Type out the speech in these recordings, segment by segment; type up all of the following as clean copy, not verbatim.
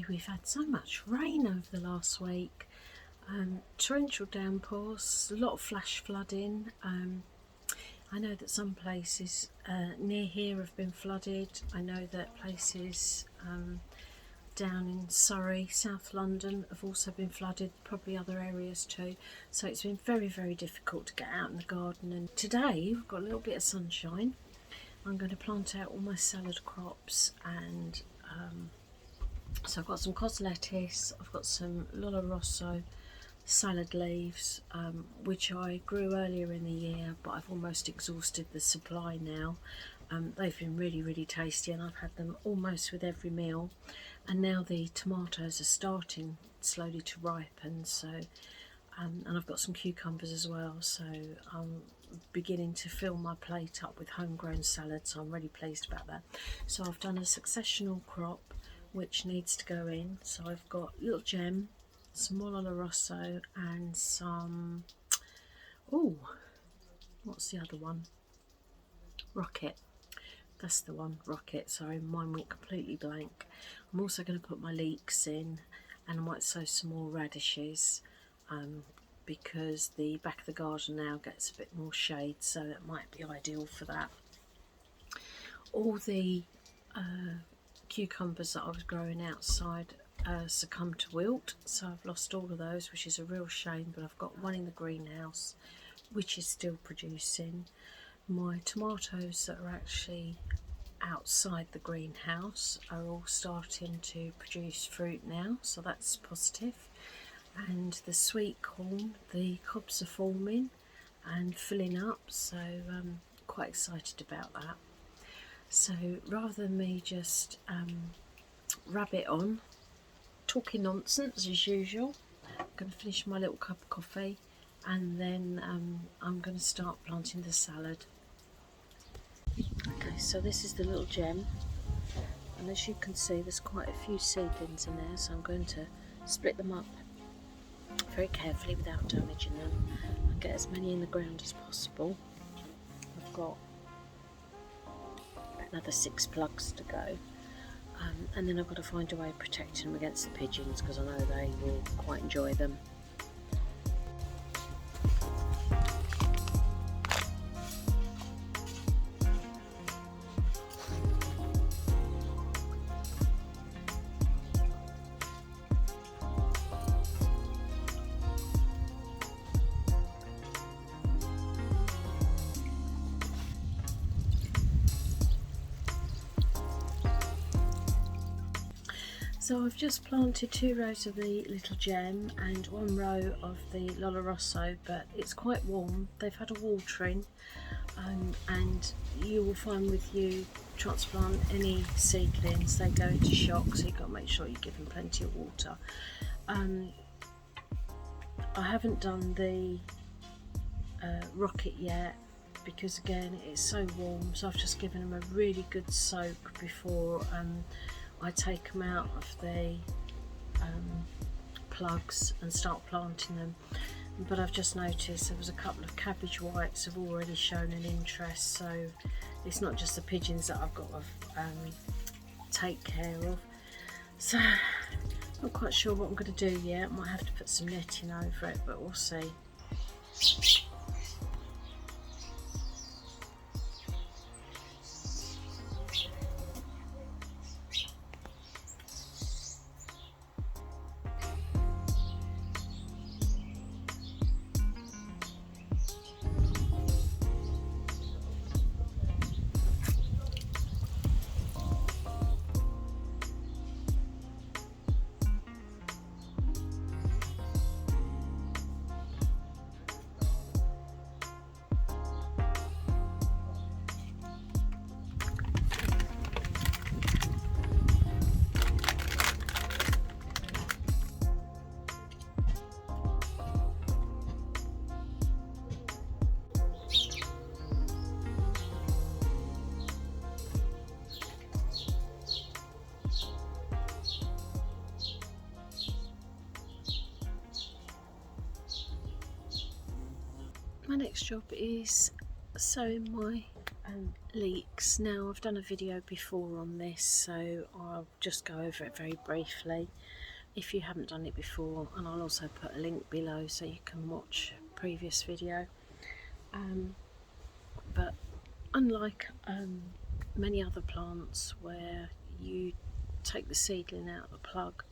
we've had so much rain over the last week. Torrential downpours, a lot of flash flooding. I know that some places near here have been flooded. I know that places down in Surrey, South London have also been flooded, probably other areas too. So it's been very, very difficult to get out in the garden. And today we've got a little bit of sunshine. I'm going to plant out all my salad crops, and so I've got some cos lettuce, I've got some Lollo Rosso salad leaves, which I grew earlier in the year, but I've almost exhausted the supply now. They've been really, really tasty, and I've had them almost with every meal. And now the tomatoes are starting slowly to ripen, so and I've got some cucumbers as well, so I'm beginning to fill my plate up with homegrown salad, so I'm really pleased about that. So I've done a successional crop which needs to go in, so I've got little gem, some more Lollo Rosso, and some, oh, what's the other one? Rocket. That's the one, Rocket. Sorry, mine went completely blank. I'm also going to put my leeks in, and I might sow some more radishes, because the back of the garden now gets a bit more shade, so it might be ideal for that. All the cucumbers that I was growing outside succumbed to wilt, so I've lost all of those, which is a real shame, but I've got one in the greenhouse which is still producing. My tomatoes that are actually outside the greenhouse are all starting to produce fruit now, so that's positive. And the sweet corn, the cobs are forming and filling up, so I'm quite excited about that. So rather than me just rabbit on, talking nonsense as usual, I'm going to finish my little cup of coffee, and then I'm going to start planting the salad. Okay, so this is the little gem, and as you can see there's quite a few seedlings in there, so I'm going to split them up very carefully without damaging them and get as many in the ground as possible. I've got another 6 plugs to go, and then I've got to find a way of protecting them against the pigeons, because I know they will quite enjoy them. So I've just planted 2 rows of the little gem and 1 row of the Lollo Rosso, but it's quite warm. They've had a watering, and you will find with you transplant any seedlings, they go into shock, so you've got to make sure you give them plenty of water. I haven't done the rocket yet, because again it's so warm, so I've just given them a really good soak before I take them out of the plugs and start planting them. But I've just noticed there was a couple of cabbage whites have already shown an interest, so it's not just the pigeons that I've got to take care of. So not quite sure what I'm going to do yet. I might have to put some netting over it, but we'll see. My next job is sowing my Leeks. Now I've done a video before on this, so I'll just go over it very briefly if you haven't done it before, and I'll also put a link below so you can watch a previous video. But unlike many other plants where you take the seedling out of the plug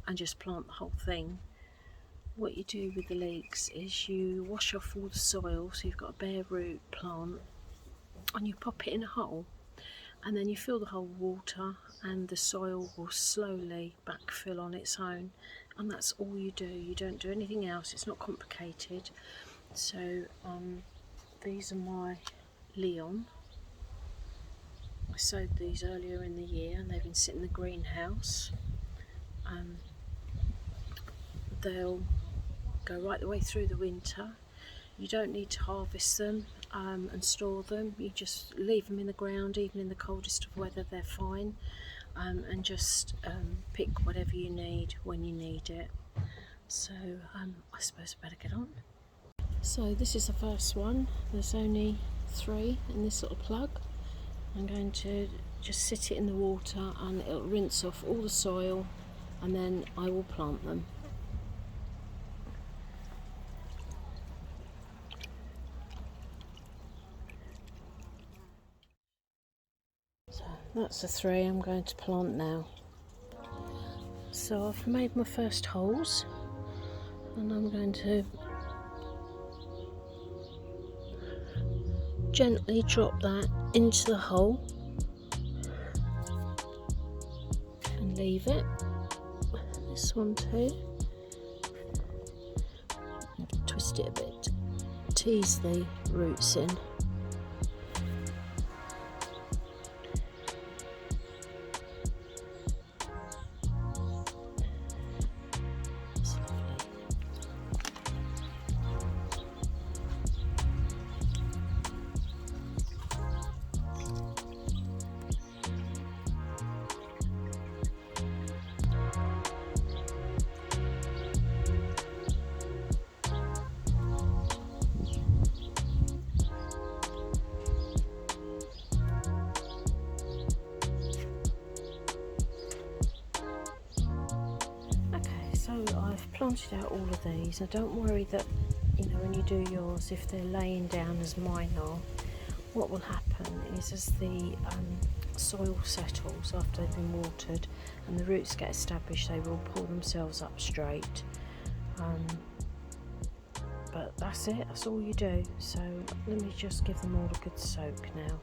and just plant the whole thing, what you do with the leeks is you wash off all the soil, so you've got a bare root plant, and you pop it in a hole, and then you fill the hole with water, and the soil will slowly backfill on its own, and that's all you do. You don't do anything else. It's not complicated. So these are my Leon. I sowed these earlier in the year and they've been sitting in the greenhouse. They'll go right the way through the winter. You don't need to harvest them and store them. You just leave them in the ground, even in the coldest of weather, they're fine. And just pick whatever you need when you need it. So I suppose I better get on. So this is the first one. There's only 3 in this little plug. I'm going to just sit it in the water and it'll rinse off all the soil, and then I will plant them. So that's the 3 I'm going to plant now. So I've made my first holes, and I'm going to gently drop that into the hole and leave it. This one too. Twist it a bit, tease the roots in. So I've planted out all of these. Now don't worry that, when you do yours, if they're laying down as mine are, what will happen is as the soil settles after they've been watered and the roots get established, they will pull themselves up straight. But that's it, that's all you do. So let me just give them all a good soak now.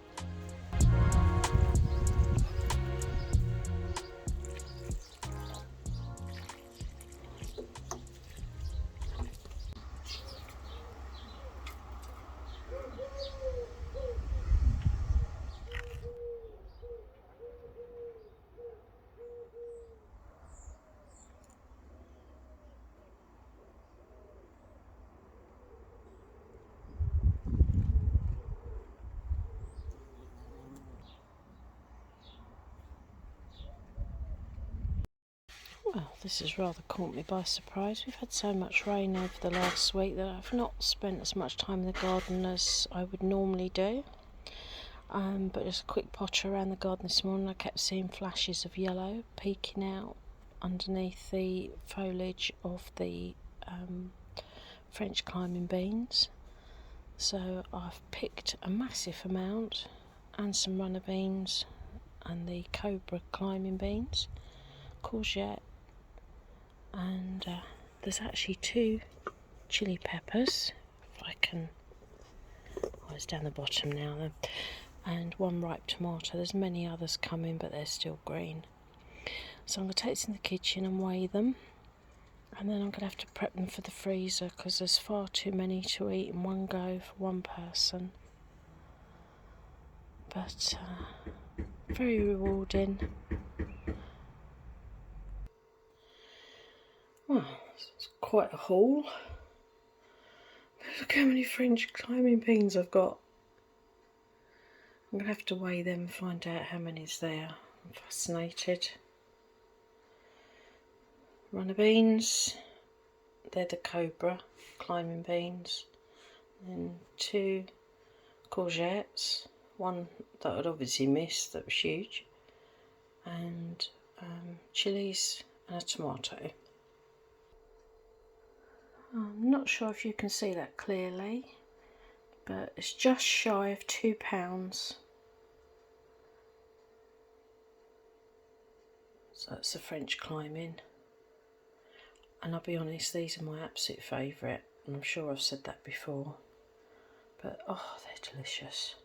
Well, this has rather caught me by surprise. We've had so much rain over the last week that I've not spent as much time in the garden as I would normally do. But just a quick potter around the garden this morning, I kept seeing flashes of yellow peeking out underneath the foliage of the French climbing beans. So I've picked a massive amount, and some runner beans and the cobra climbing beans, courgette, and there's actually 2 chili peppers, if I can, it's down the bottom now then, and 1 ripe tomato. There's many others coming, but they're still green. So I'm going to take this in the kitchen and weigh them, and then I'm going to have to prep them for the freezer because there's far too many to eat in one go for one person. But very rewarding. Well, it's quite a haul. Look how many French climbing beans I've got. I'm going to have to weigh them and find out how many's there. I'm fascinated. Runner beans, they're the cobra climbing beans. Then 2 courgettes, one that I'd obviously missed that was huge, and chilies and a tomato. I'm not sure if you can see that clearly, but it's just shy of £2. So that's the French climbing. And I'll be honest, these are my absolute favourite, and I'm sure I've said that before. But oh, they're delicious.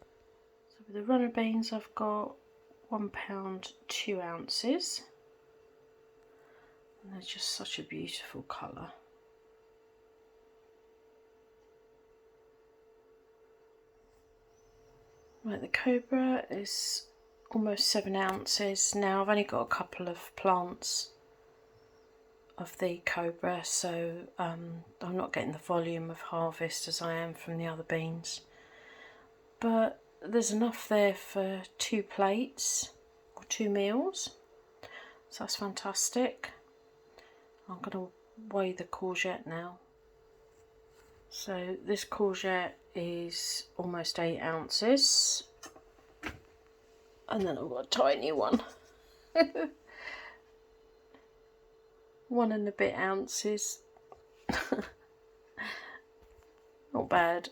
So with the runner beans, I've got £1, 2 ounces. And they're just such a beautiful colour. Right, the cobra is almost 7 ounces. Now I've only got a couple of plants of the cobra, so I'm not getting the volume of harvest as I am from the other beans. But there's enough there for 2 plates or 2 meals, so that's fantastic. I'm going to weigh the courgette now. So this courgette is almost 8 ounces, and then I've got a tiny one. 1 and a bit ounces. Not bad.